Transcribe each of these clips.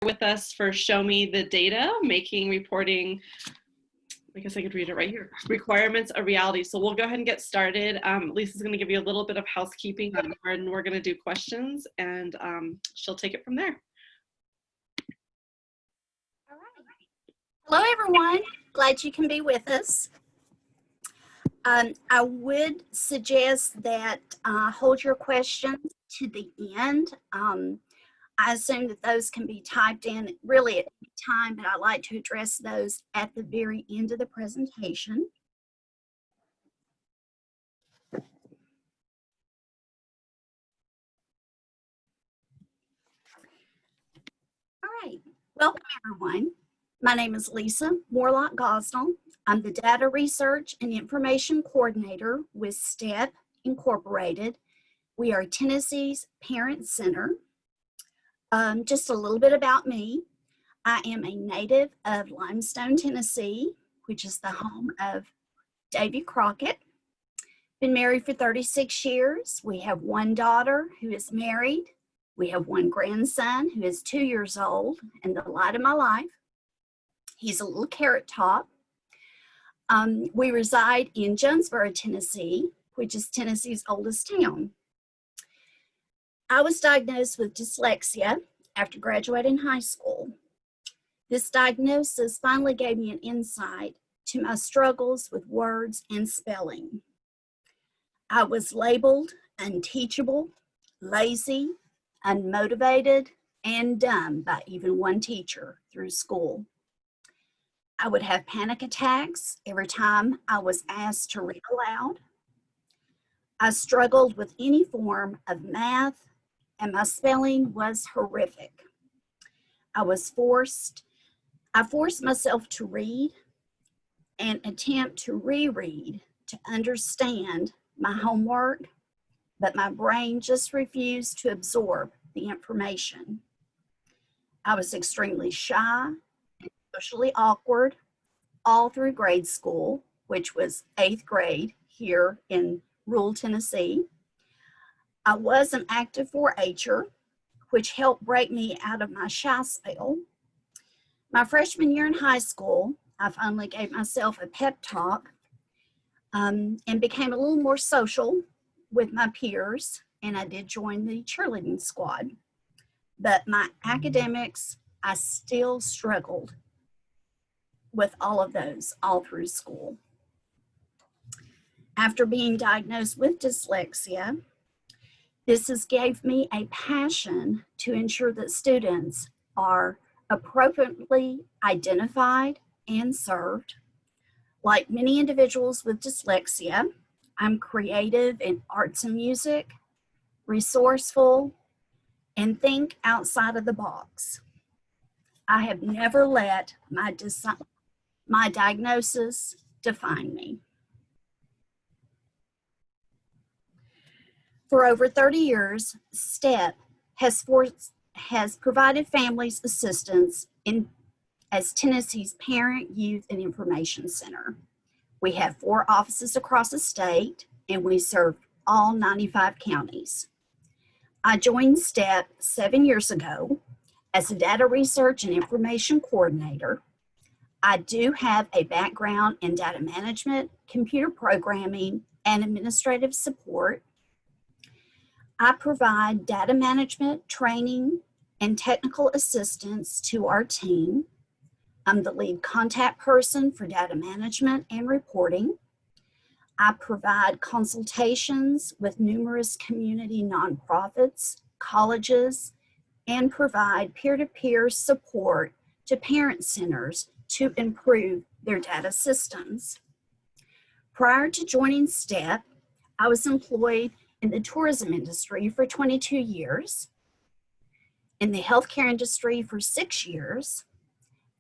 with us for Show Me the Data, making reporting, I guess I could read it right here, requirements a reality. So we'll go ahead and get started. Lisa's going to give you a little bit of housekeeping on when we're going to do questions, and she'll take it from there. All right. Hello, everyone. Glad you can be with us. I would suggest that hold your questions to the end. I assume that those can be typed in really at any time, but I like to address those at the very end of the presentation. All right, welcome everyone. My name is Lisa Morelock-Gosnell. I'm the Data Research and Information Coordinator with STEP Incorporated. We are Tennessee's parent center. Just a little bit about me. I am a native of Limestone, Tennessee, which is the home of Davy Crockett. Been married for 36 years. We have one daughter who is married. We have one grandson who is 2 years old and the light of my life. He's a little carrot top. We reside in Jonesboro, Tennessee, which is Tennessee's oldest town. I was diagnosed with dyslexia after graduating high school. This diagnosis finally gave me an insight to my struggles with words and spelling. I was labeled unteachable, lazy, unmotivated, and dumb by even one teacher through school. I would have panic attacks every time I was asked to read aloud. I struggled with any form of math, and my spelling was horrific. I forced myself to read and attempt to reread to understand my homework, but my brain just refused to absorb the information. I was extremely shy and socially awkward all through grade school, which was 8th grade here in rural Tennessee. I was an active 4-H'er, which helped break me out of my shy spell. My freshman year in high school, I finally gave myself a pep talk and became a little more social with my peers, and I did join the cheerleading squad. But my academics, I still struggled with all of those all through school. After being diagnosed with dyslexia, this has gave me a passion to ensure that students are appropriately identified and served. Like many individuals with dyslexia, I'm creative in arts and music, resourceful, and think outside of the box. I have never let my diagnosis define me. For over 30 years, STEP has provided families assistance as Tennessee's Parent, Youth, and Information Center. We have 4 offices across the state, and we serve all 95 counties. I joined STEP 7 years ago as a data research and information coordinator. I do have a background in data management, computer programming, and administrative support. I provide data management, training, and technical assistance to our team. I'm the lead contact person for data management and reporting. I provide consultations with numerous community nonprofits, colleges, and provide peer-to-peer support to parent centers to improve their data systems. Prior to joining STEP, I was employed in the tourism industry for 22 years, in the healthcare industry for 6 years,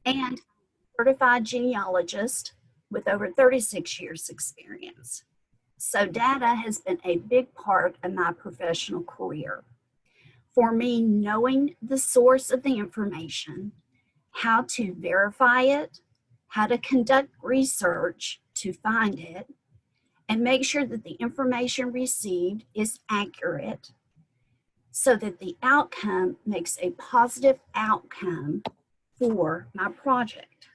and certified genealogist with over 36 years experience. So data has been a big part of my professional career. For me, knowing the source of the information, how to verify it, how to conduct research to find it, and make sure that the information received is accurate, so that the outcome makes a positive outcome for my project.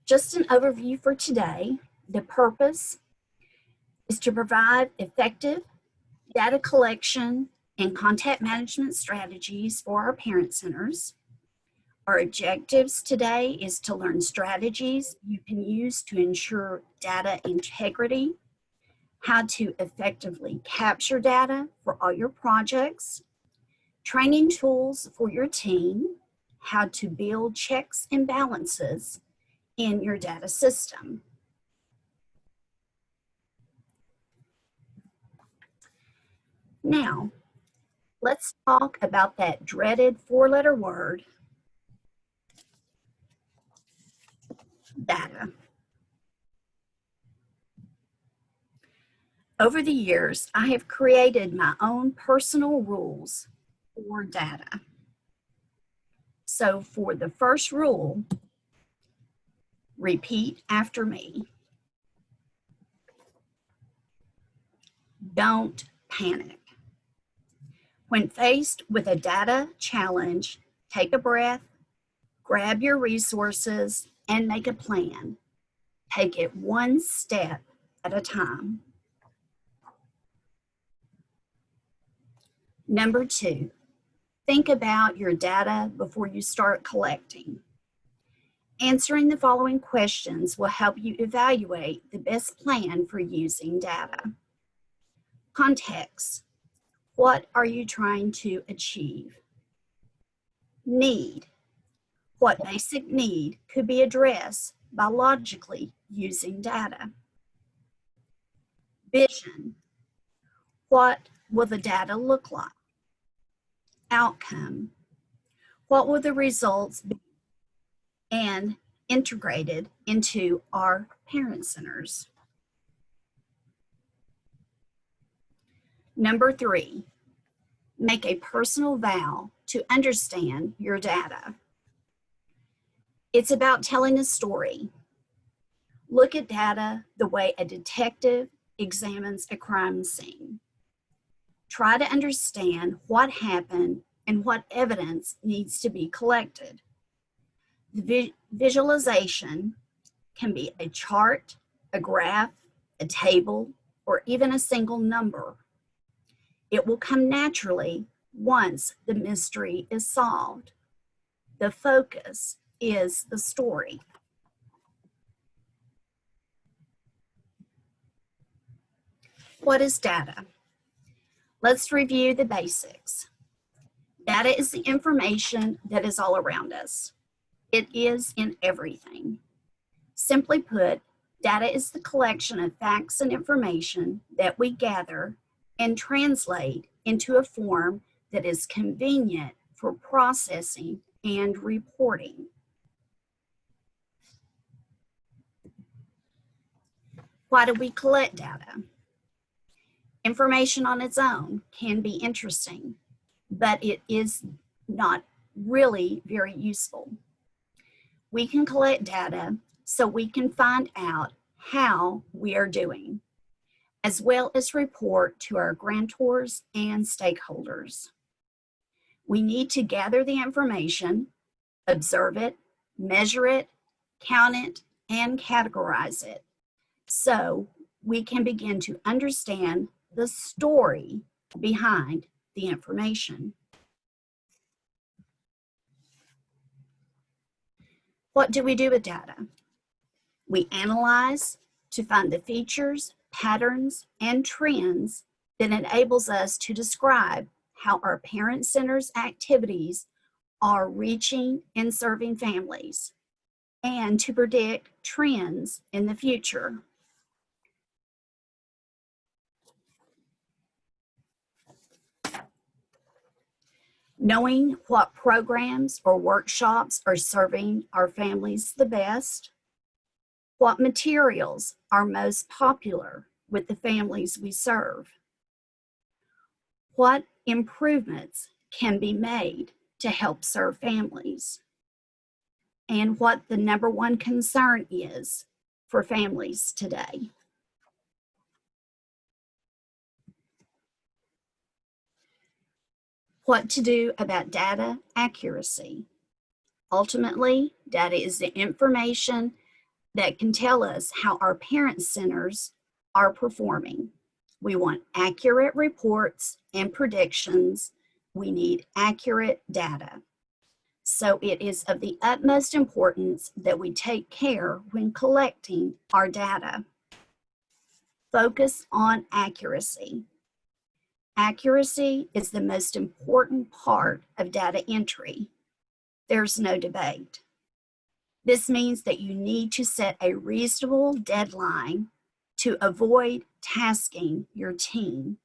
Just an overview for today. The purpose is to provide effective data collection and contact management strategies for our parent centers. Our objectives today is to learn strategies you can use to ensure data integrity, how to effectively capture data for all your projects, training tools for your team, how to build checks and balances in your data system. Now, let's talk about that dreaded four-letter word, data. Over the years, I have created my own personal rules for data. So for the first rule, repeat after me. Don't panic. When faced with a data challenge, take a breath, grab your resources, and make a plan. Take it one step at a time. Number 2, think about your data before you start collecting. Answering the following questions will help you evaluate the best plan for using data. Context. What are you trying to achieve? Need. What basic need could be addressed by logically using data? Vision. What will the data look like? Outcome. What will the results be and integrated into our parent centers? Number 3, make a personal vow to understand your data. It's about telling a story. Look at data the way a detective examines a crime scene. Try to understand what happened and what evidence needs to be collected. The visualization can be a chart, a graph, a table, or even a single number. It will come naturally once the mystery is solved. The focus is the story. What is data? Let's review the basics. Data is the information that is all around us. It is in everything. Simply put, data is the collection of facts and information that we gather and translate into a form that is convenient for processing and reporting. Why do we collect data? Information on its own can be interesting, but it is not really very useful. We can collect data so we can find out how we are doing, as well as report to our grantors and stakeholders. We need to gather the information, observe it, measure it, count it, and categorize it, so we can begin to understand the story behind the information. What do we do with data? We analyze to find the features, patterns, and trends that enables us to describe how our parent centers' activities are reaching and serving families, and to predict trends in the future. Knowing what programs or workshops are serving our families the best, what materials are most popular with the families we serve, what improvements can be made to help serve families, and what the number one concern is for families today. What to do about data accuracy? Ultimately, data is the information that can tell us how our parent centers are performing. We want accurate reports and predictions. We need accurate data. So it is of the utmost importance that we take care when collecting our data. Focus on accuracy. Accuracy is the most important part of data entry. There's no debate. This means that you need to set a reasonable deadline to avoid tasking your team.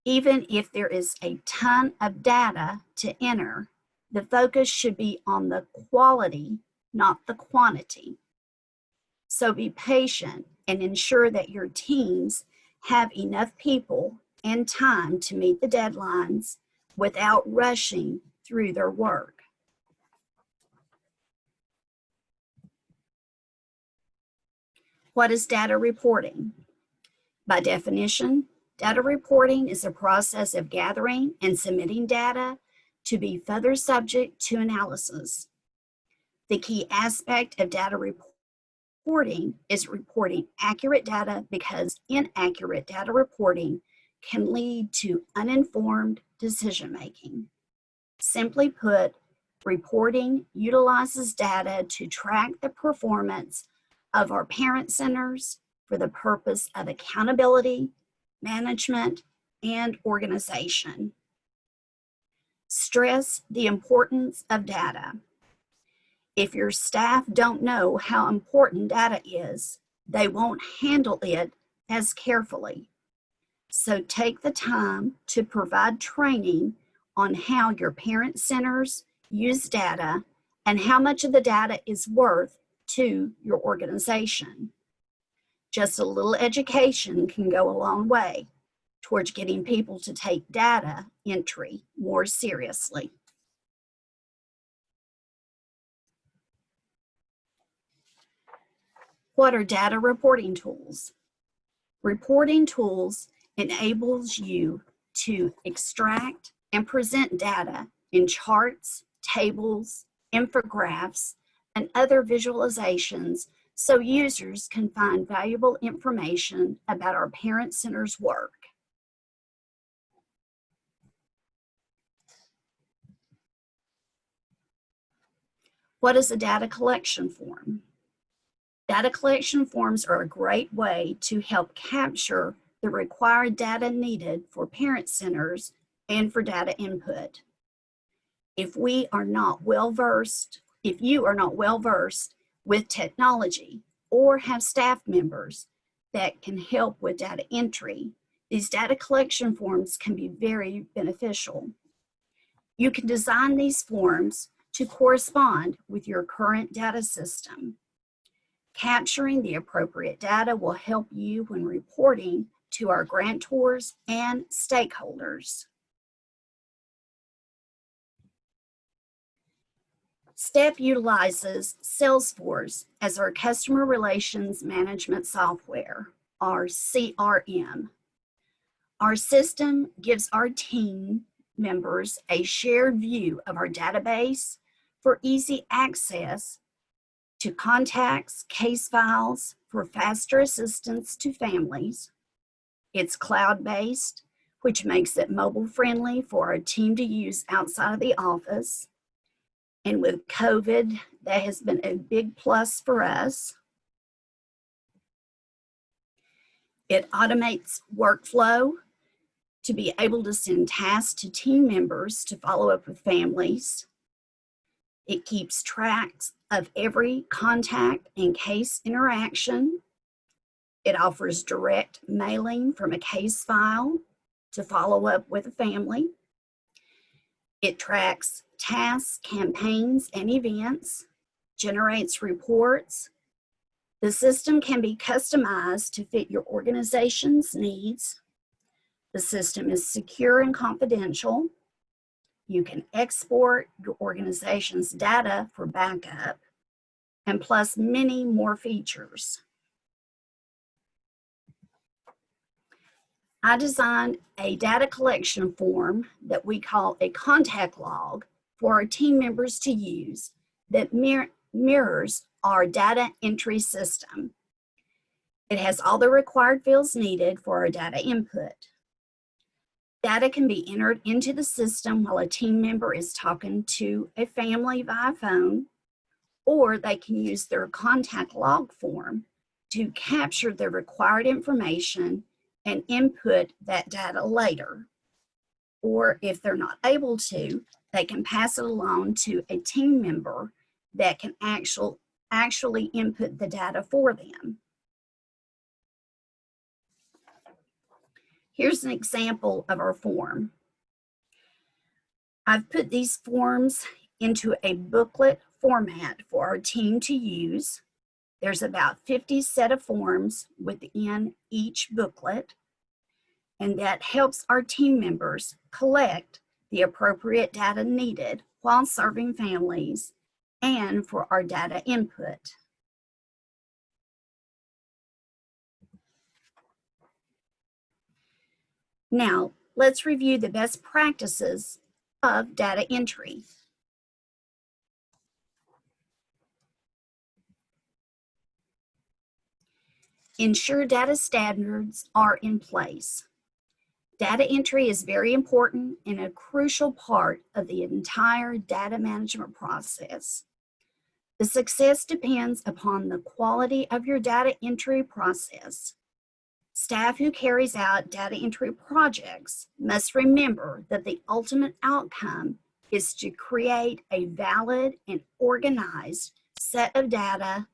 Even if there is a ton of data to enter, the focus should be on the quality, not the quantity. So be patient and ensure that your teams have enough people and time to meet the deadlines without rushing through their work. What is data reporting? By definition, data reporting is a process of gathering and submitting data to be further subject to analysis. The key aspect of data reporting is reporting accurate data, because inaccurate data reporting can lead to uninformed decision-making. Simply put, reporting utilizes data to track the performance of our parent centers for the purpose of accountability, management, and organization. Stress the importance of data. If your staff don't know how important data is, they won't handle it as carefully. So take the time to provide training on how your parent centers use data and how much of the data is worth to your organization. Just a little education can go a long way towards getting people to take data entry more seriously. What are data reporting tools? Reporting tools enables you to extract and present data in charts, tables, infographics, and other visualizations so users can find valuable information about our parent center's work. What is a data collection form? Data collection forms are a great way to help capture the required data needed for parent centers and for data input. If you are not well versed with technology or have staff members that can help with data entry, these data collection forms can be very beneficial. You can design these forms to correspond with your current data system. Capturing the appropriate data will help you when reporting to our grantors and stakeholders. STEP utilizes Salesforce as our customer relations management software, our CRM. Our system gives our team members a shared view of our database for easy access to contacts, case files, for faster assistance to families. It's cloud-based, which makes it mobile-friendly for our team to use outside of the office. And with COVID, that has been a big plus for us. It automates workflow to be able to send tasks to team members to follow up with families. It keeps track of every contact and case interaction. It offers direct mailing from a case file to follow up with a family. It tracks tasks, campaigns, and events, generates reports. The system can be customized to fit your organization's needs. The system is secure and confidential. You can export your organization's data for backup, and plus many more features. I designed a data collection form that we call a contact log for our team members to use that mirrors our data entry system. It has all the required fields needed for our data input. Data can be entered into the system while a team member is talking to a family via phone, or they can use their contact log form to capture the required information and input that data later. Or if they're not able to, they can pass it along to a team member that can actually input the data for them. Here's an example of our form. I've put these forms into a booklet format for our team to use. There's about 50 set of forms within each booklet, and that helps our team members collect the appropriate data needed while serving families and for our data input. Now, let's review the best practices of data entry. Ensure data standards are in place. Data entry is very important and a crucial part of the entire data management process. The success depends upon the quality of your data entry process. Staff who carries out data entry projects must remember that the ultimate outcome is to create a valid and organized set of data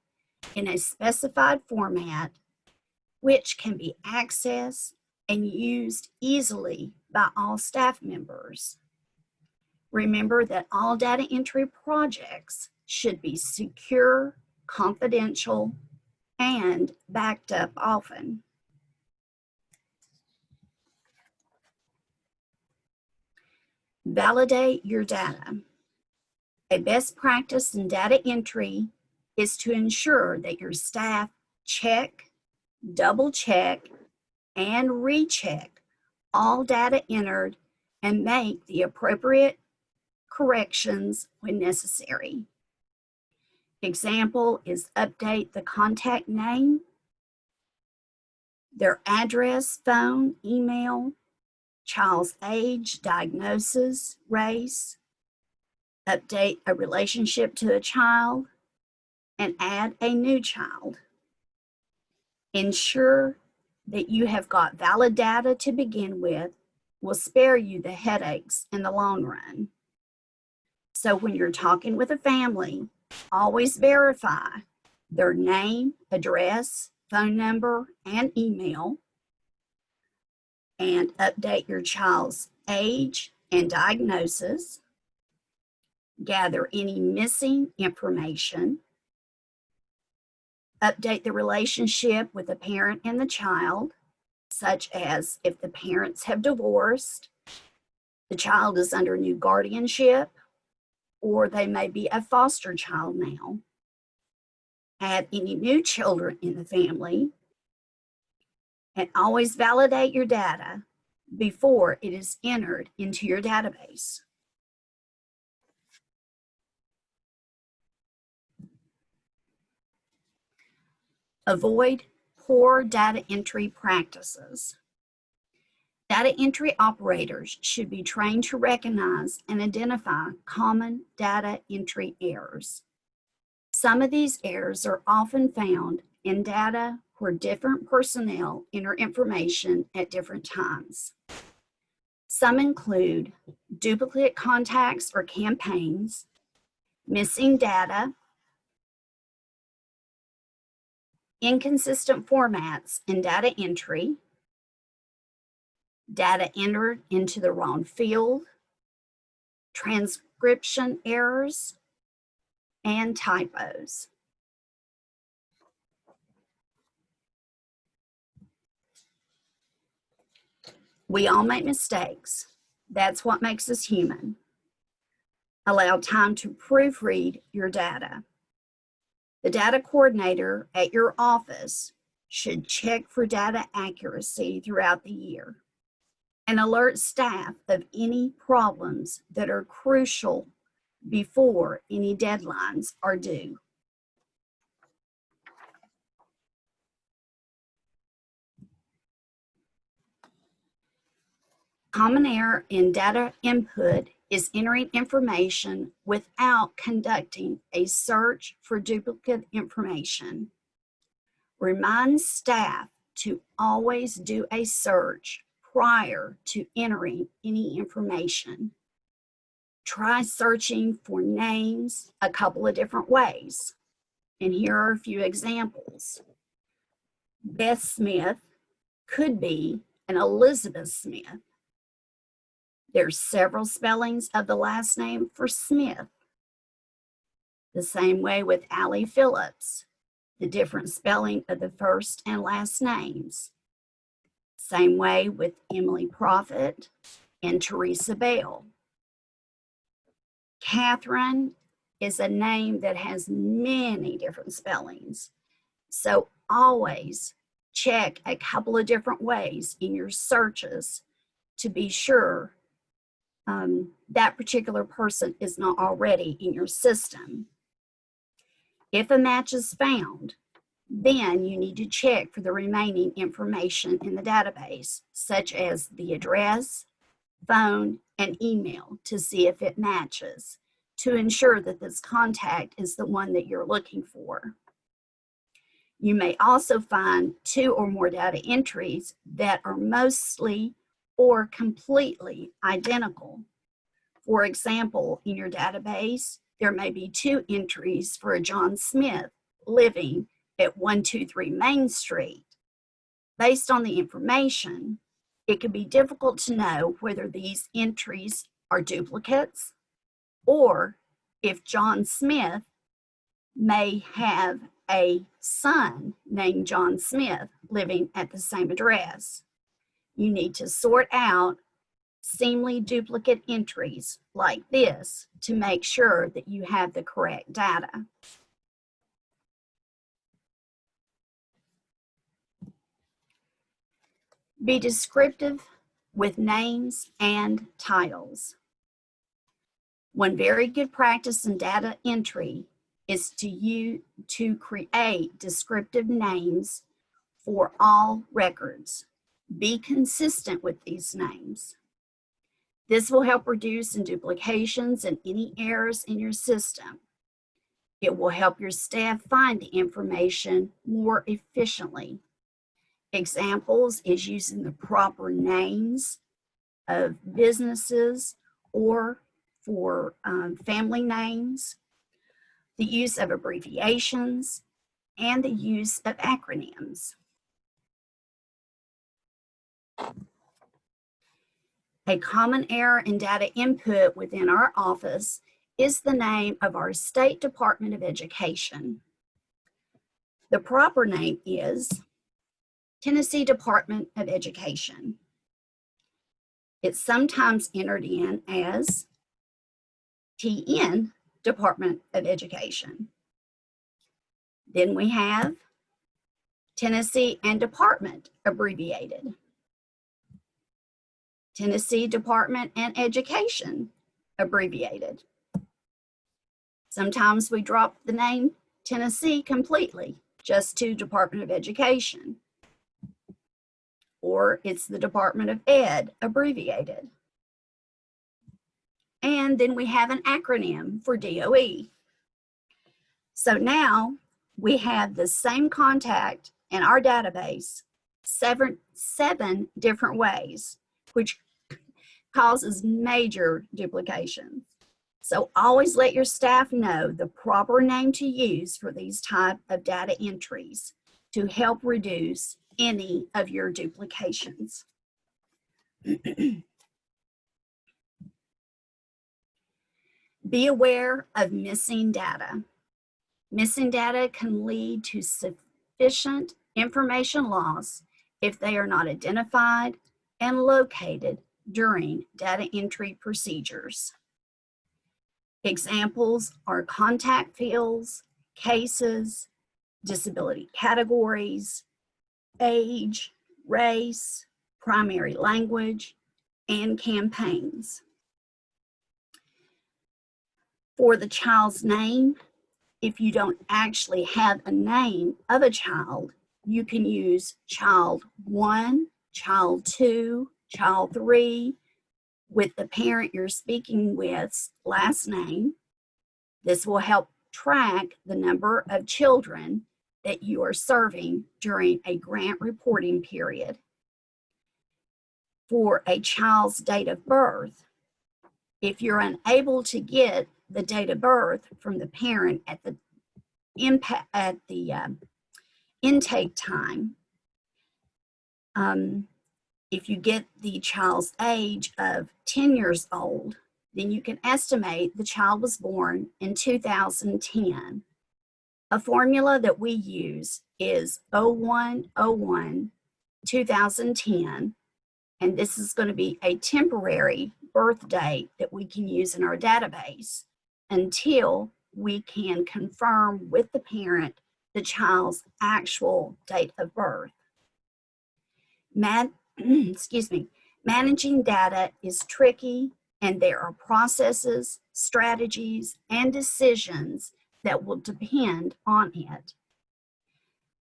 in a specified format which can be accessed and used easily by all staff members. Remember that all data entry projects should be secure, confidential, and backed up often. Validate your data. A best practice in data entry is to ensure that your staff check, double check, and recheck all data entered and make the appropriate corrections when necessary. Example is update the contact name, their address, phone, email, child's age, diagnosis, race, update a relationship to a child, and add a new child. Ensure that you have got valid data to begin with will spare you the headaches in the long run. So when you're talking with a family, always verify their name, address, phone number, and email, and update your child's age and diagnosis. Gather any missing information. Update the relationship with the parent and the child, such as if the parents have divorced, the child is under new guardianship, or they may be a foster child now. Add any new children in the family, and always validate your data before it is entered into your database. Avoid poor data entry practices. Data entry operators should be trained to recognize and identify common data entry errors. Some of these errors are often found in data where different personnel enter information at different times. Some include duplicate contacts or campaigns, missing data, inconsistent formats in data entry, data entered into the wrong field, transcription errors, and typos. We all make mistakes. That's what makes us human. Allow time to proofread your data. The data coordinator at your office should check for data accuracy throughout the year and alert staff of any problems that are crucial before any deadlines are due. Common error in data input is entering information without conducting a search for duplicate information. Remind staff to always do a search prior to entering any information. Try searching for names a couple of different ways. And here are a few examples. Beth Smith could be an Elizabeth Smith. There's several spellings of the last name for Smith. The same way with Allie Phillips, the different spelling of the first and last names. Same way with Emily Prophet and Teresa Bell. Catherine is a name that has many different spellings. So always check a couple of different ways in your searches to be sure that particular person is not already in your system. If a match is found, then you need to check for the remaining information in the database, such as the address, phone, and email to see if it matches, to ensure that this contact is the one that you're looking for. You may also find 2 or more data entries that are mostly or completely identical. For example, in your database, there may be 2 entries for a John Smith living at 123 Main Street. Based on the information, it can be difficult to know whether these entries are duplicates or if John Smith may have a son named John Smith living at the same address. You need to sort out seemingly duplicate entries like this to make sure that you have the correct data. Be descriptive with names and titles. One very good practice in data entry is to create descriptive names for all records. Be consistent with these names. This will help reduce duplications and any errors in your system. It will help your staff find the information more efficiently. Examples is using the proper names of businesses or for family names, the use of abbreviations, and the use of acronyms. A common error in data input within our office is the name of our State Department of Education. The proper name is Tennessee Department of Education. It's sometimes entered in as TN Department of Education. Then we have Tennessee and Department abbreviated. Tennessee Department and Education abbreviated. Sometimes we drop the name Tennessee completely, just to Department of Education. Or it's the Department of Ed abbreviated. And then we have an acronym for DOE. So now we have the same contact in our database, seven different ways, which causes major duplications. So always let your staff know the proper name to use for these type of data entries to help reduce any of your duplications. Be aware of missing data. Missing data can lead to sufficient information loss if they are not identified and located during data entry procedures. Examples are contact fields, cases, disability categories, age, race, primary language, and campaigns. For the child's name, if you don't actually have a name of a child, you can use child 1, child 2, child 3 with the parent you're speaking with's last name. This will help track the number of children that you are serving during a grant reporting period. For a child's date of birth, if you're unable to get the date of birth from the parent at the intake time, if you get the child's age of 10 years old, then you can estimate the child was born in 2010. A formula that we use is 01/01/2010, and this is going to be a temporary birth date that we can use in our database until we can confirm with the parent the child's actual date of birth. Managing data is tricky, and there are processes, strategies, and decisions that will depend on it.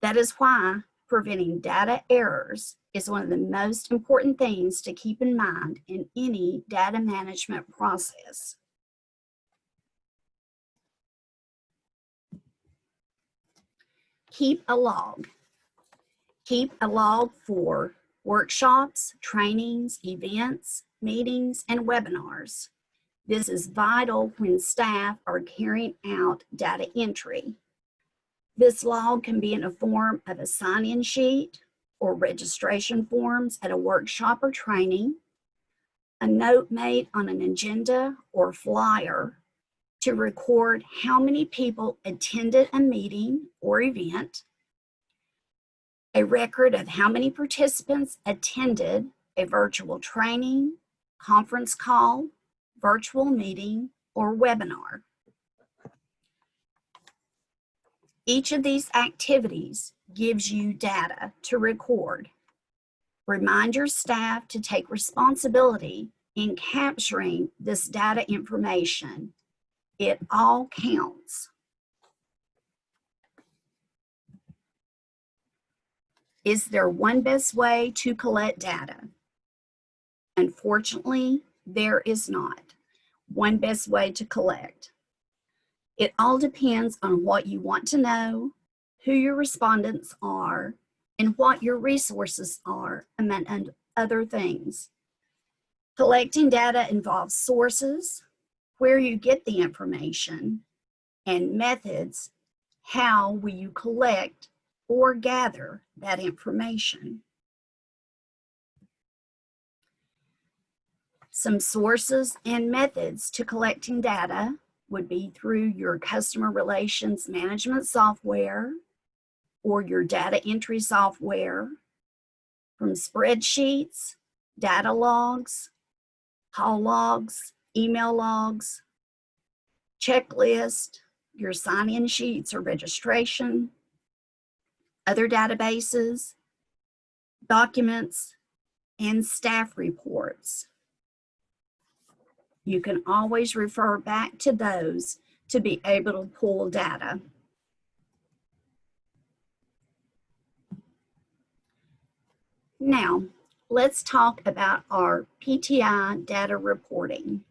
That is why preventing data errors is one of the most important things to keep in mind in any data management process. Keep a log. Keep a log for workshops, trainings, events, meetings, and webinars. This is vital when staff are carrying out data entry. This log can be in the form of a sign-in sheet or registration forms at a workshop or training, a note made on an agenda or flyer to record how many people attended a meeting or event, a record of how many participants attended a virtual training, conference call, virtual meeting, or webinar. Each of these activities gives you data to record. Remind your staff to take responsibility in capturing this data information. It all counts. Is there one best way to collect data? Unfortunately, there is not one best way to collect. It all depends on what you want to know, who your respondents are, and what your resources are, among other things. Collecting data involves sources, where you get the information, and methods. How will you collect or gather that information? Some sources and methods to collecting data would be through your customer relations management software or your data entry software, from spreadsheets, data logs, call logs, email logs, checklist, your sign-in sheets or registration, other databases, documents, and staff reports. You can always refer back to those to be able to pull data. Now, let's talk about our PTI data reporting.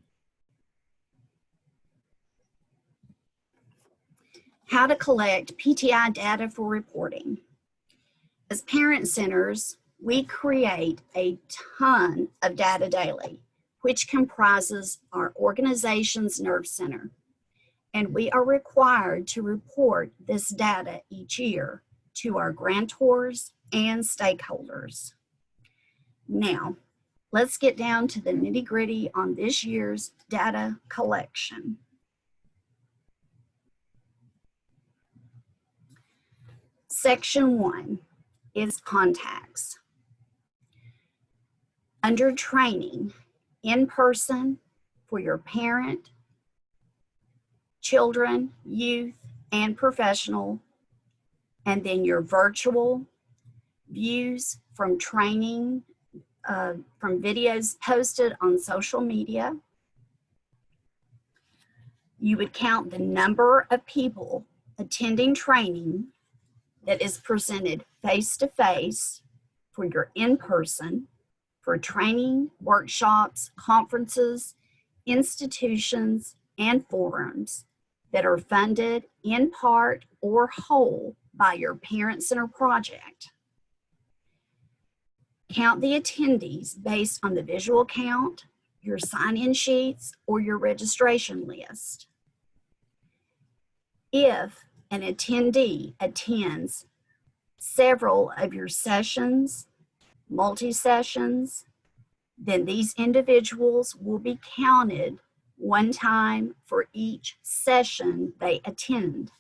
How to collect PTI data for reporting. As parent centers, we create a ton of data daily, which comprises our organization's nerve center. And we are required to report this data each year to our grantors and stakeholders. Now, let's get down to the nitty-gritty on this year's data collection. Section 1 is contacts. Under training, in person for your parent, children, youth, and professional, and then your virtual, views from training, from videos posted on social media. You would count the number of people attending training that is presented face-to-face for your in-person, for training, workshops, conferences, institutions, and forums that are funded in part or whole by your Parent Center project. Count the attendees based on the visual count, your sign-in sheets, or your registration list. If an attendee attends several of your sessions, multi-sessions, then these individuals will be counted one time for each session they attend.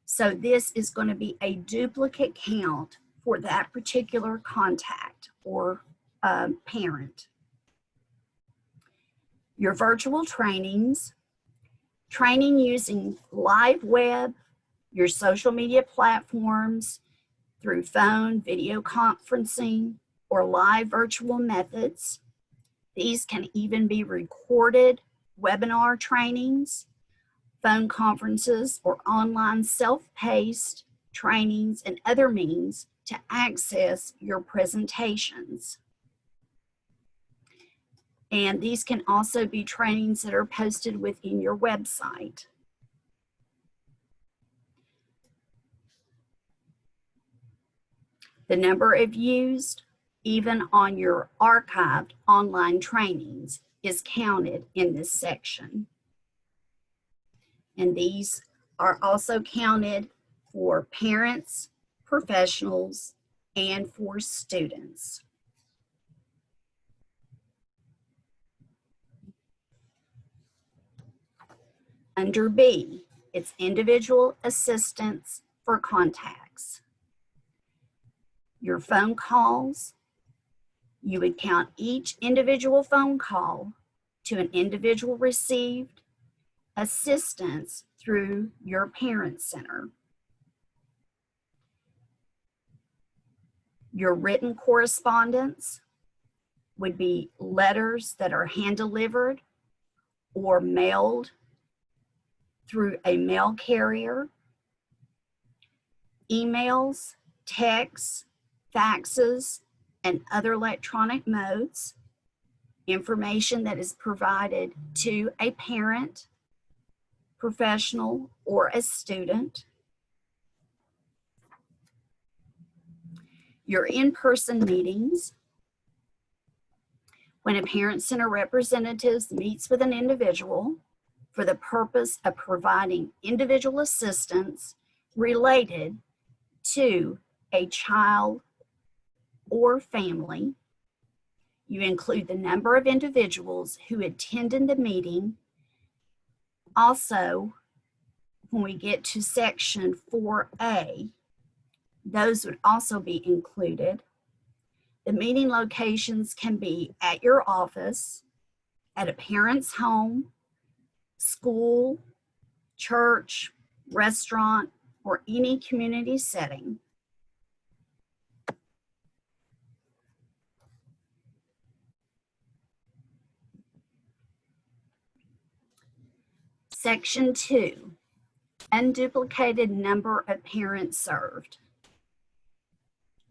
So this is going to be a duplicate count for that particular contact or parent. Your virtual trainings, training using live web, your social media platforms through phone, video conferencing, or live virtual methods. These can even be recorded webinar trainings, phone conferences, or online self-paced trainings and other means to access your presentations. And these can also be trainings that are posted within your website. The number of views, even on your archived online trainings, is counted in this section. And these are also counted for parents, professionals, and for students. Under B, it's individual assistance for contacts. Your phone calls, you would count each individual phone call to an individual received assistance through your Parent Center. Your written correspondence would be letters that are hand-delivered or mailed through a mail carrier, emails, texts, faxes, and other electronic modes, information that is provided to a parent, professional, or a student. Your in-person meetings, when a Parent Center representative meets with an individual for the purpose of providing individual assistance related to a child or family. You include the number of individuals who attended the meeting. Also, when we get to section 4A, those would also be included. The meeting locations can be at your office, at a parent's home, school, church, restaurant, or any community setting. Section 2, unduplicated number of parents served.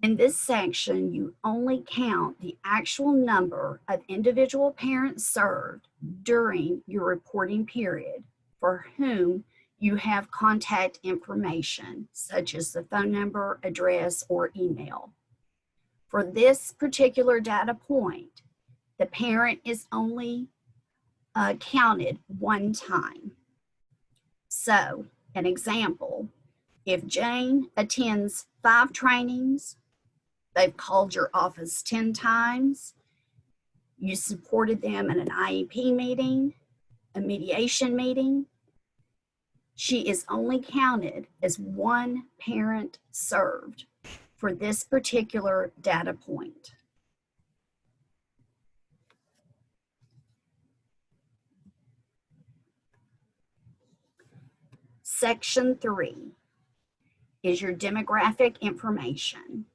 In this section, you only count the actual number of individual parents served during your reporting period for whom you have contact information, such as the phone number, address, or email. For this particular data point, the parent is only counted one time. So, an example, if Jane attends 5 trainings, they've called your office 10 times, you supported them in an IEP meeting, a mediation meeting, she is only counted as one parent served for this particular data point. Section 3 is your demographic information.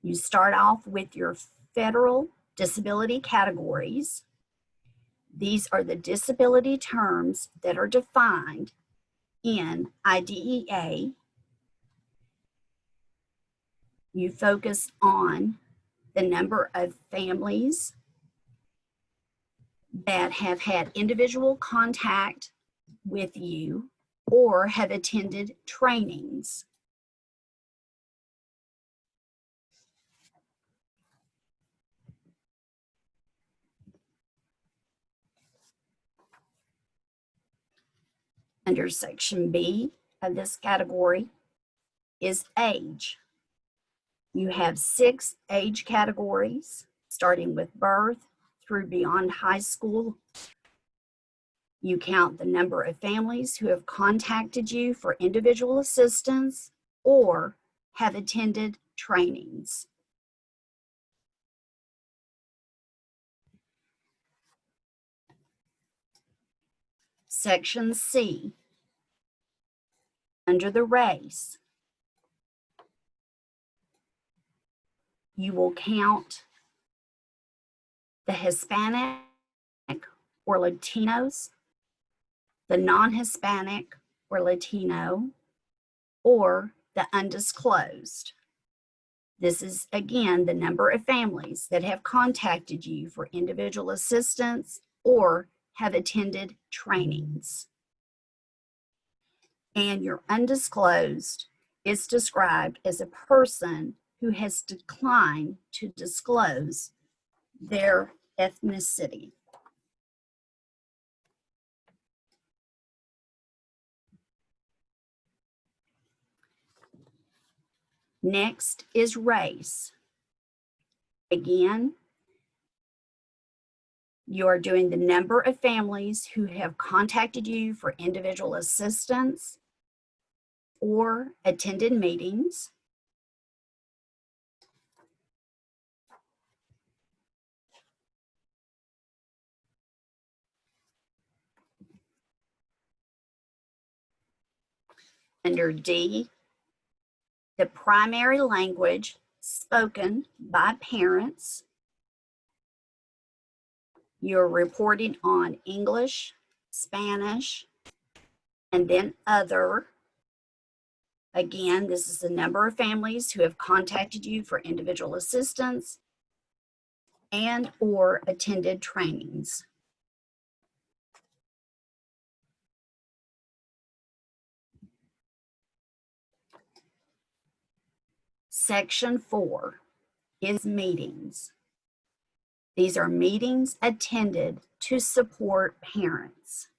You start off with your federal disability categories. These are the disability terms that are defined in IDEA. You focus on the number of families that have had individual contact with you or have attended trainings. Under Section B of this category is age. You have 6 age categories, starting with birth through beyond high school. You count the number of families who have contacted you for individual assistance or have attended trainings. Section C, under the race, you will count the Hispanic or Latinos, the non-Hispanic or Latino, or the undisclosed. This is, again, the number of families that have contacted you for individual assistance or have attended trainings. And your undisclosed is described as a person who has declined to disclose their ethnicity. Next is race. Again, you are doing the number of families who have contacted you for individual assistance or attended meetings. Under D, the primary language spoken by parents. You're reporting on English, Spanish, and then other. Again, this is the number of families who have contacted you for individual assistance and or attended trainings. Section 4 is meetings. These are meetings attended to support parents.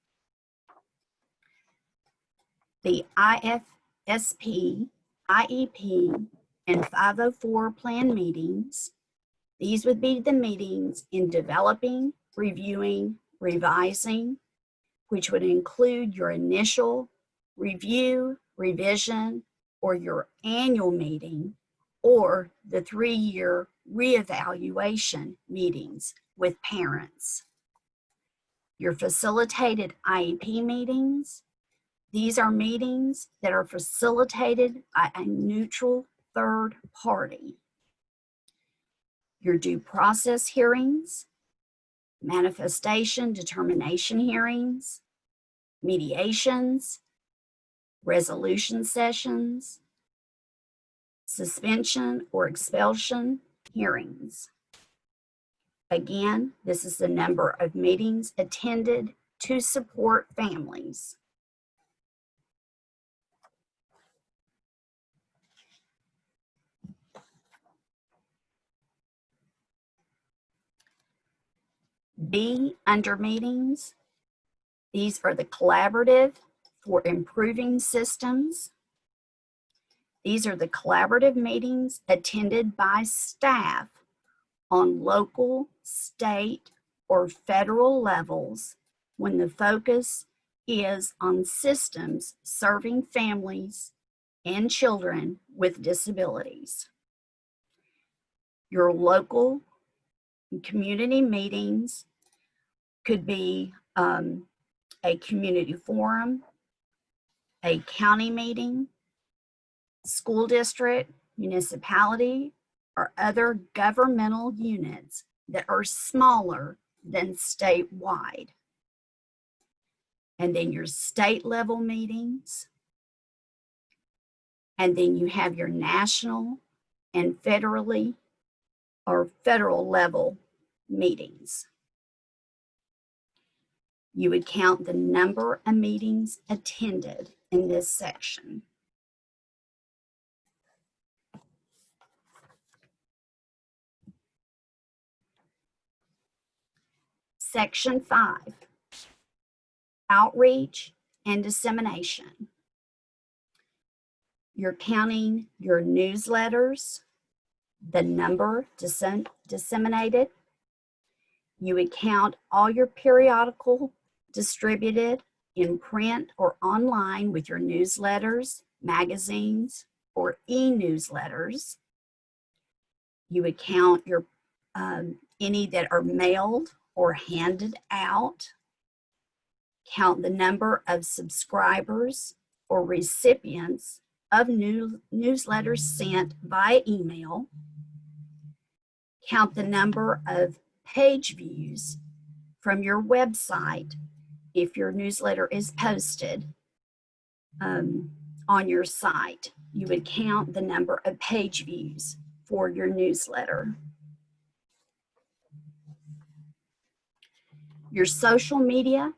The IFSP, IEP, and 504 plan meetings. These would be the meetings in developing, reviewing, revising, which would include your initial review, revision, or your annual meeting, or the 3-year reevaluation meetings with parents. Your facilitated IEP meetings. These are meetings that are facilitated by a neutral third party. Your due process hearings, manifestation determination hearings, mediations, resolution sessions, suspension or expulsion hearings. Again, this is the number of meetings attended to support families. B, under meetings, these are the collaborative for improving systems. These are the collaborative meetings attended by staff on local, state, or federal levels when the focus is on systems serving families and children with disabilities. Your local and community meetings could be a community forum, a county meeting, school district, municipality, or other governmental units that are smaller than statewide. And then your state level meetings. And then you have your national and federal level meetings. You would count the number of meetings attended in this section. Section 5, outreach and dissemination. You're counting your newsletters, the number disseminated. You would count all your periodical distributed in print or online with your newsletters, magazines, or e-newsletters. You would count your any that are mailed or handed out. Count the number of subscribers or recipients of newsletters sent via email. Count the number of page views from your website if your newsletter is posted on your site. You would count the number of page views for your newsletter. Your social media,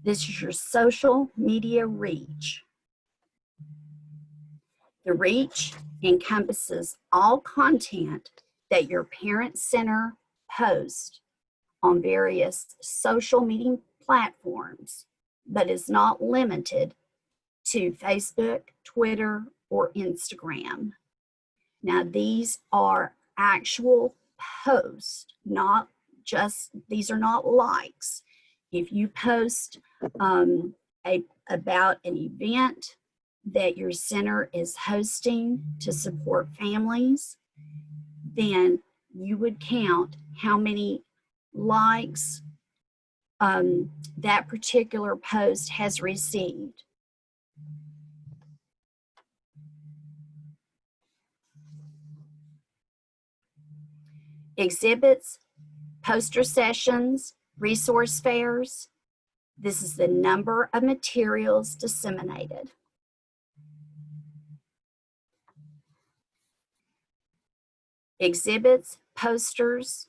this is your social media reach. The reach encompasses all content that your parent center posts on various social media platforms, but is not limited to Facebook, Twitter, or Instagram. Now, these are actual posts, not just, these are not likes. If you post about an event that your center is hosting to support families, then you would count how many likes that particular post has received. Exhibits, poster sessions, resource fairs. This is the number of materials disseminated. Exhibits, posters,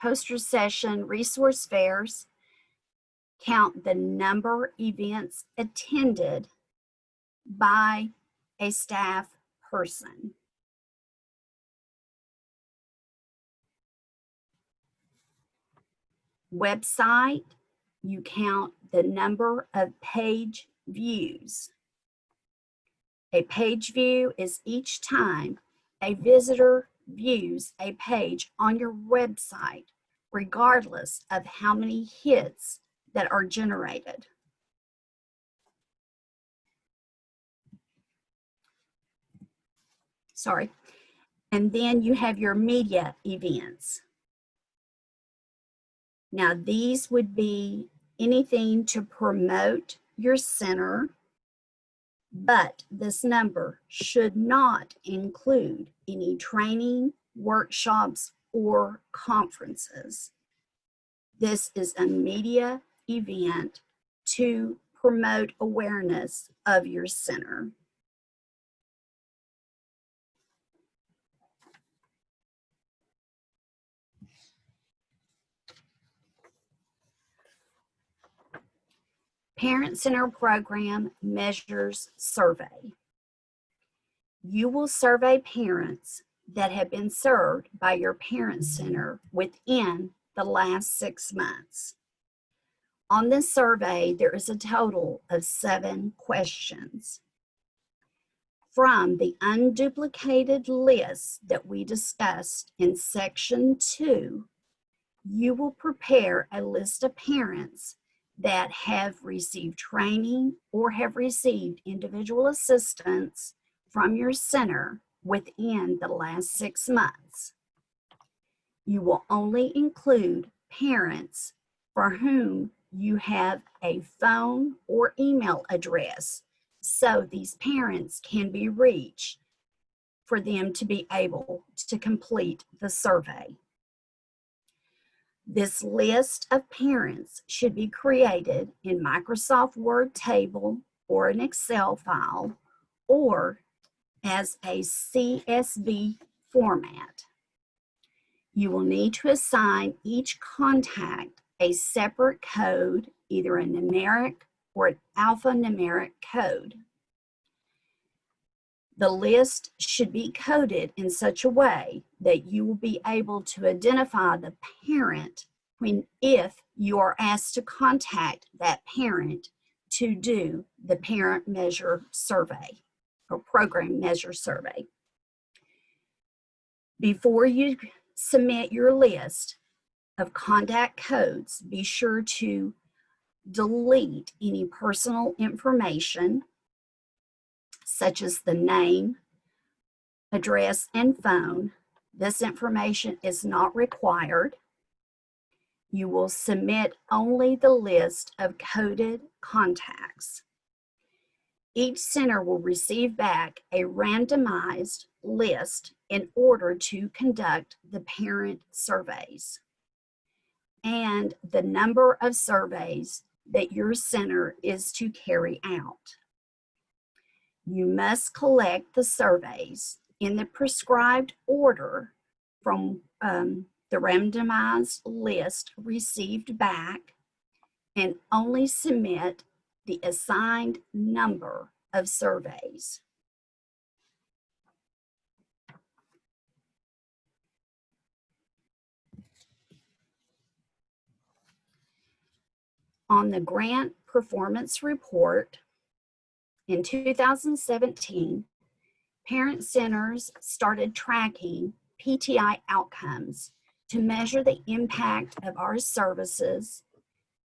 poster session, resource fairs. Count the number of events attended by a staff person. Website, you count the number of page views. A page view is each time a visitor views a page on your website, regardless of how many hits that are generated. Sorry. And then you have your media events. Now, these would be anything to promote your center, but this number should not include any training, workshops, or conferences. This is a media event to promote awareness of your center. Parent Center Program Measures Survey. You will survey parents that have been served by your parent center within the last 6 months. On this survey, there is a total of 7 questions. From the unduplicated list that we discussed in section 2, you will prepare a list of parents that have received training or have received individual assistance from your center within the last 6 months. You will only include parents for whom you have a phone or email address, so these parents can be reached for them to be able to complete the survey. This list of parents should be created in Microsoft Word table or an Excel file or as a CSV format. You will need to assign each contact a separate code, either a numeric or an alphanumeric code. The list should be coded in such a way that you will be able to identify the parent if you are asked to contact that parent to do the parent measure survey or program measure survey. Before you submit your list of contact codes, be sure to delete any personal information such as the name, address, and phone. This information is not required. You will submit only the list of coded contacts. Each center will receive back a randomized list in order to conduct the parent surveys and the number of surveys that your center is to carry out. You must collect the surveys in the prescribed order from the randomized list received back and only submit the assigned number of surveys. On the grant performance report in 2017, parent centers started tracking PTI outcomes to measure the impact of our services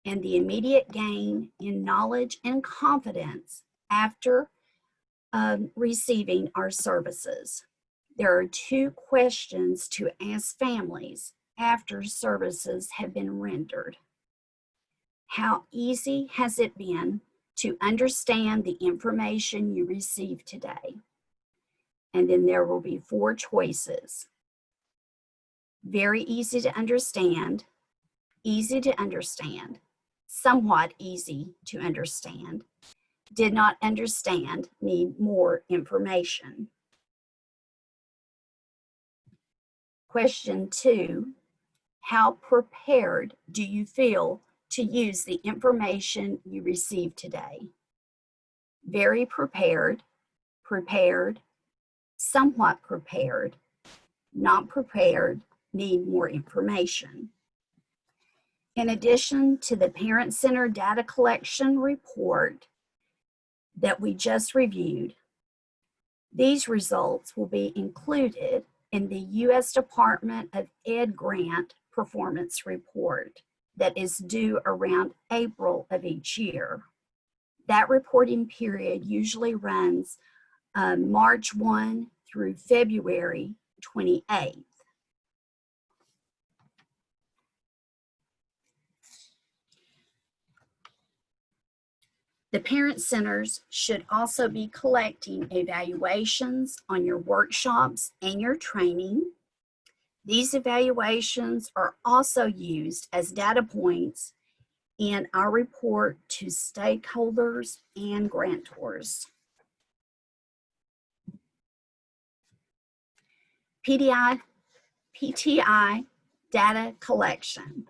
and the immediate gain in knowledge and confidence after receiving our services. There are 2 questions to ask families after services have been rendered. How easy has it been to understand the information you received today? And then there will be 4 choices. Very easy to understand, somewhat easy to understand, did not understand, need more information. Question 2, how prepared do you feel to use the information you received today? Very prepared, prepared, somewhat prepared, not prepared, need more information. In addition to the Parent Center data collection report that we just reviewed, these results will be included in the U.S. Department of Ed grant performance report that is due around April of each year. That reporting period usually runs March 1 through February 28th. The parent centers should also be collecting evaluations on your workshops and your training. These evaluations are also used as data points in our report to stakeholders and grantors. PTI data collection.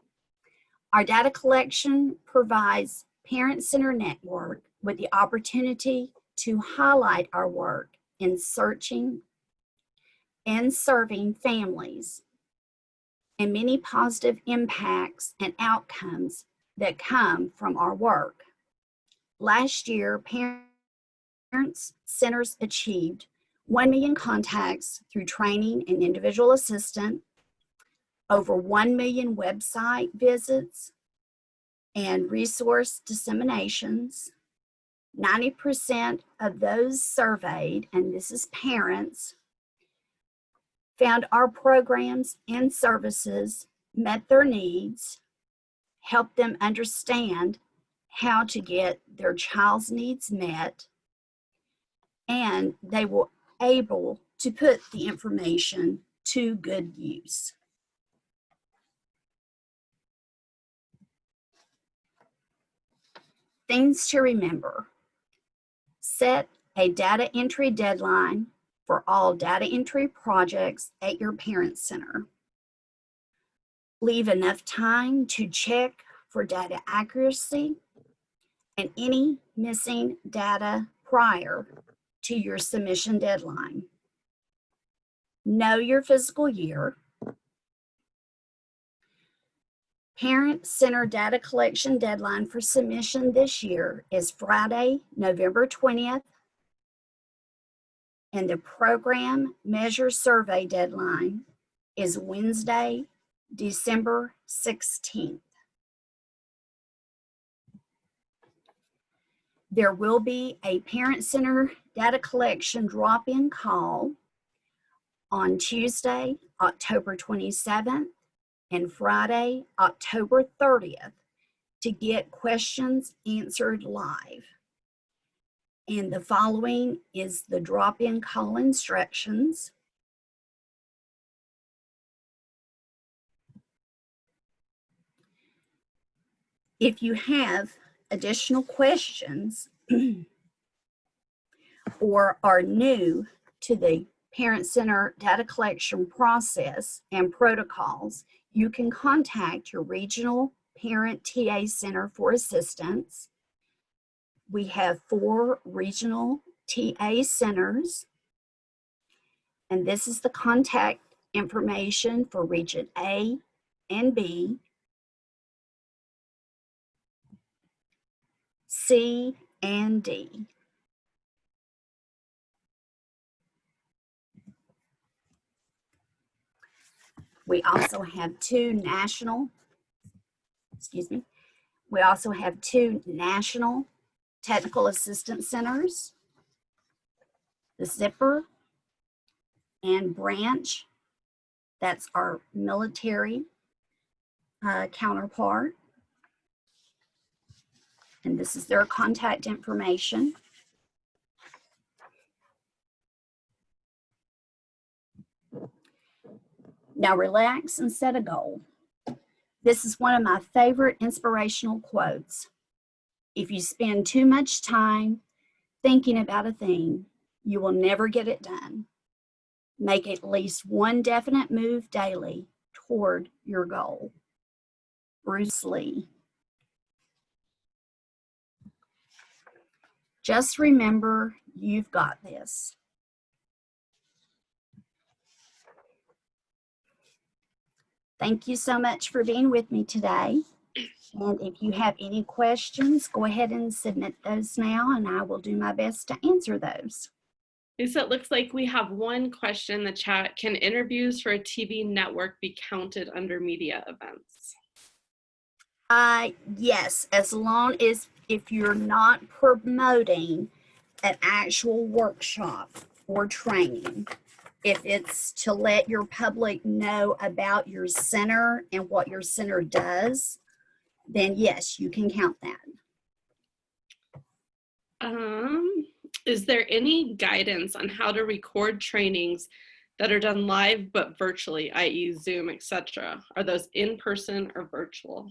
Our data collection provides Parent Center Network with the opportunity to highlight our work in searching and serving families and many positive impacts and outcomes that come from our work. Last year, Parent Centers achieved 1 million contacts through training and individual assistant, over 1 million website visits and resource disseminations. 90% of those surveyed, and this is parents, found our programs and services met their needs, helped them understand how to get their child's needs met, and they were able to put the information to good use. Things to remember. Set a data entry deadline for all data entry projects at your parent center. Leave enough time to check for data accuracy and any missing data prior to your submission deadline. Know your fiscal year. Parent Center data collection deadline for submission this year is Friday, November 20th, and the program measure survey deadline is Wednesday, December 16th. There will be a Parent Center data collection drop-in call on Tuesday, October 27th, and Friday, October 30th, to get questions answered live. And the following is the drop-in call instructions. If you have additional questions or are new to the Parent Center data collection process and protocols, you can contact your regional Parent TA Center for assistance. We have 4 regional TA centers, and this is the contact information for Region A and B, C, and D. We also have 2 national technical assistance centers, the Zipper and Branch. That's our military counterpart. And this is their contact information. Now relax and set a goal. This is one of my favorite inspirational quotes. If you spend too much time thinking about a thing, you will never get it done. Make at least one definite move daily toward your goal. Bruce Lee. Just remember, you've got this. Thank you so much for being with me today. And if you have any questions, go ahead and submit those now, and I will do my best to answer those. Lisa, it looks like we have one question in the chat. Can interviews for a TV network be counted under media events? Yes, as long as if you're not promoting an actual workshop or training. If it's to let your public know about your center and what your center does, then yes, you can count that. Is there any guidance on how to record trainings that are done live but virtually, i.e. Zoom, etc.? Are those in person or virtual?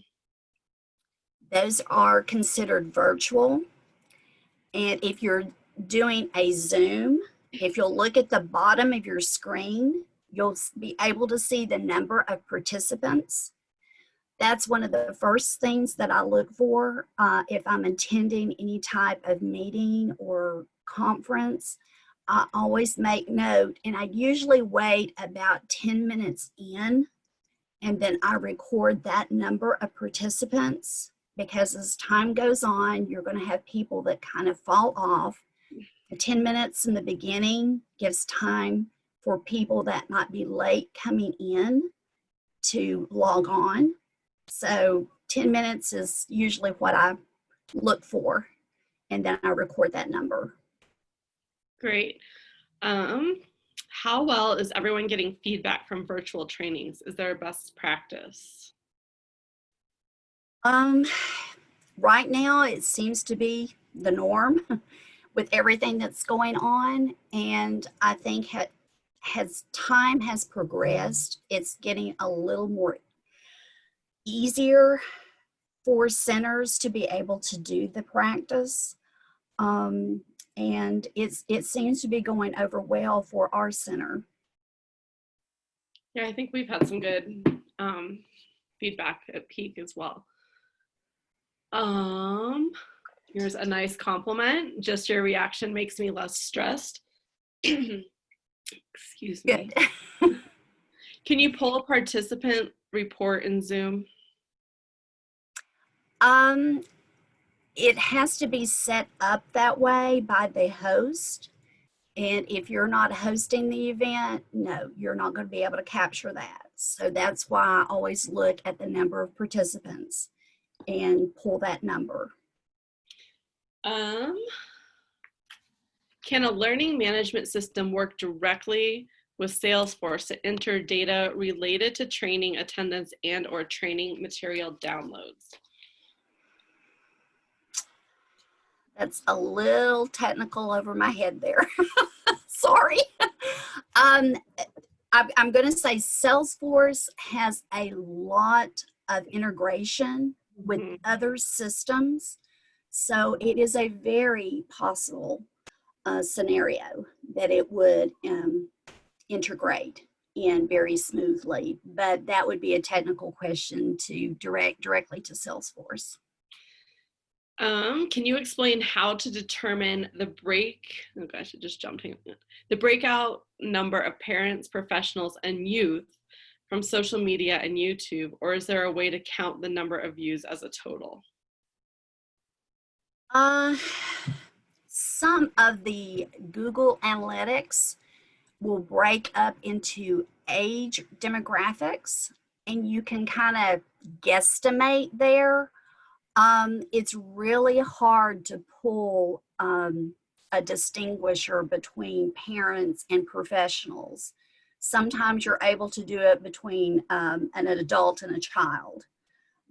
Those are considered virtual. And if you're doing a Zoom, if you'll look at the bottom of your screen, you'll be able to see the number of participants. That's one of the first things that I look for if I'm attending any type of meeting or conference. I always make note, and I usually wait about 10 minutes in, and then I record that number of participants, because as time goes on, you're going to have people that kind of fall off. The 10 minutes in the beginning gives time for people that might be late coming in to log on. So 10 minutes is usually what I look for, and then I record that number. Great. How well is everyone getting feedback from virtual trainings? Is there a best practice? Right now, it seems to be the norm with everything that's going on, and I think as time has progressed, it's getting a little more easier for centers to be able to do the practice. And it seems to be going over well for our center. Yeah, I think we've had some good feedback at Peak as well. Here's a nice compliment. Just your reaction makes me less stressed. Excuse me. Can you pull a participant report in Zoom? It has to be set up that way by the host. And if you're not hosting the event, no, you're not going to be able to capture that. So that's why I always look at the number of participants and pull that number. Can a learning management system work directly with Salesforce to enter data related to training attendance and or training material downloads? That's a little technical over my head there. Sorry. I'm going to say Salesforce has a lot of integration with other systems. So it is a very possible scenario that it would integrate in very smoothly, but that would be a technical question to direct directly to Salesforce. Can you explain how to determine the oh gosh, it just jumped. The breakout number of parents, professionals, and youth from social media and YouTube, or is there a way to count the number of views as a total? Some of the Google Analytics will break up into age demographics, and you can kind of guesstimate there. It's really hard to pull a distinguisher between parents and professionals. Sometimes you're able to do it between an adult and a child.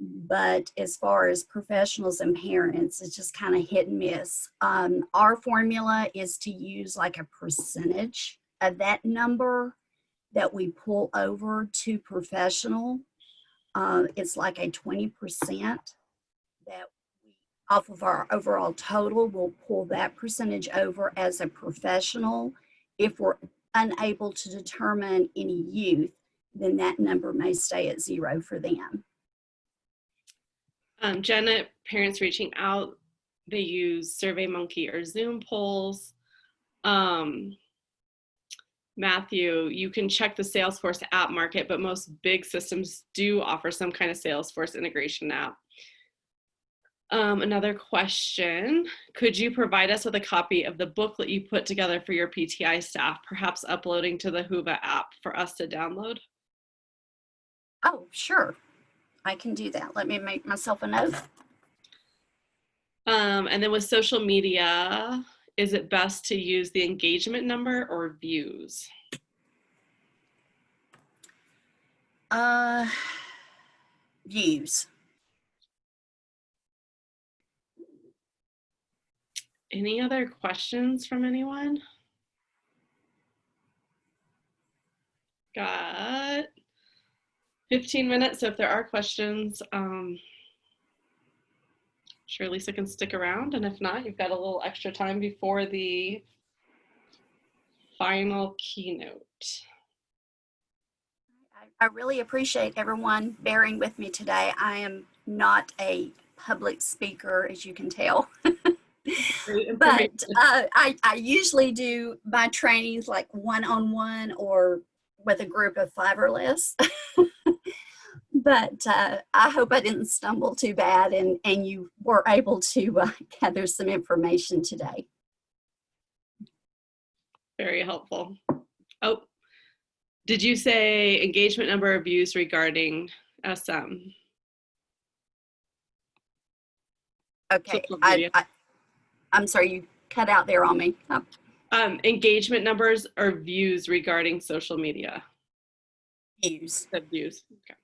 But as far as professionals and parents, it's just kind of hit and miss. Our formula is to use like a percentage of that number that we pull over to professional. It's like a 20% that we, off of our overall total, we'll pull that percentage over as a professional. If we're unable to determine any youth, then that number may stay at 0 for them. Janet, parents reaching out, they use SurveyMonkey or Zoom polls. Matthew, you can check the Salesforce app market, but most big systems do offer some kind of Salesforce integration app. Another question, could you provide us with a copy of the booklet you put together for your PTI staff, perhaps uploading to the Whova app for us to download? Oh, sure. I can do that. Let me make myself a note. And then with social media, is it best to use the engagement number or views? Views. Any other questions from anyone? Got 15 minutes, so if there are questions, sure Lisa can stick around, and if not, you've got a little extra time before the final keynote. I really appreciate everyone bearing with me today. I am not a public speaker, as you can tell. But I usually do my trainings like one-on-one or with a group of 5 or less. But I hope I didn't stumble too bad and you were able to gather some information today. Very helpful. Oh, did you say engagement number of views regarding SM? Okay, I'm sorry, you cut out there on me. Oh. Engagement numbers or views regarding social media? Views. Views, okay.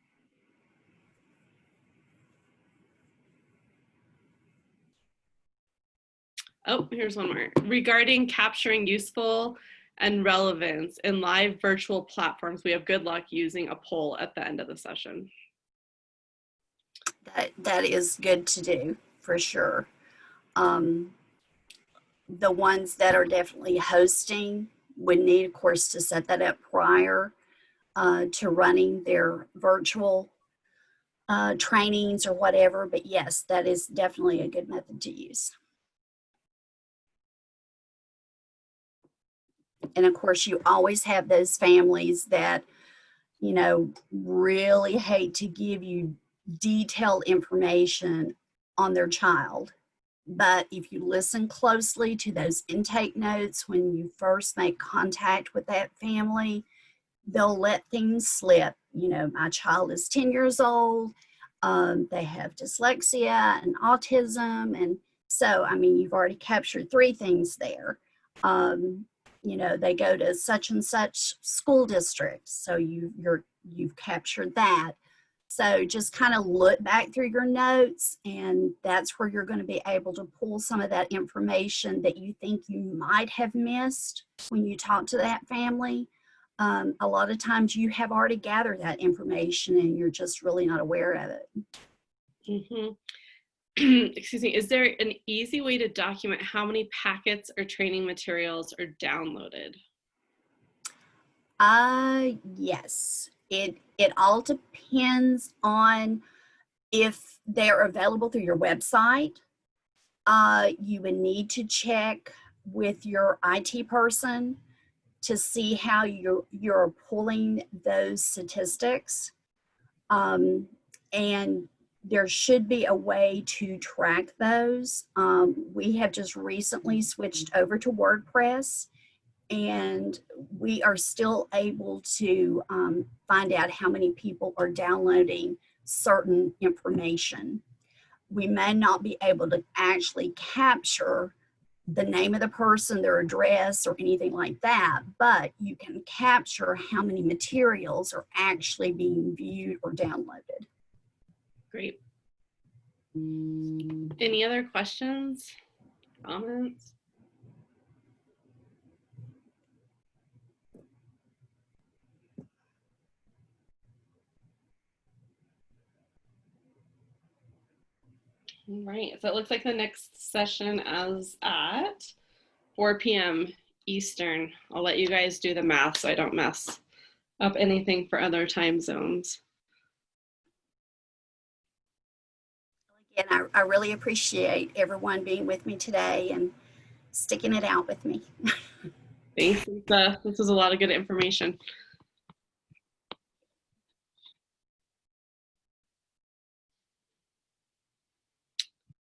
Oh, here's one more. Regarding capturing useful and relevance in live virtual platforms, we have good luck using a poll at the end of the session. That is good to do for sure. The ones that are definitely hosting would need, of course, to set that up prior to running their virtual trainings or whatever. But yes, that is definitely a good method to use. And of course, you always have those families that, you know, really hate to give you detailed information on their child. But if you listen closely to those intake notes when you first make contact with that family, they'll let things slip. You know, my child is 10 years old. They have dyslexia and autism. And so, I mean, you've already captured 3 things there. You know, they go to such and such school district. So you've captured that. So just kind of look back through your notes, and that's where you're going to be able to pull some of that information that you think you might have missed when you talk to that family. A lot of times you have already gathered that information and you're just really not aware of it. Mm-hmm. Excuse me, is there an easy way to document how many packets or training materials are downloaded? Yes. It all depends on if they're available through your website. You would need to check with your IT person to see how you're pulling those statistics. And there should be a way to track those. We have just recently switched over to WordPress, and we are still able to find out how many people are downloading certain information. We may not be able to actually capture the name of the person, their address, or anything like that, but you can capture how many materials are actually being viewed or downloaded. Great. Any other questions, comments? All right, so it looks like the next session is at 4 p.m. Eastern. I'll let you guys do the math so I don't mess up anything for other time zones. Again, I really appreciate everyone being with me today and sticking it out with me. Thanks, Lisa. This was a lot of good information.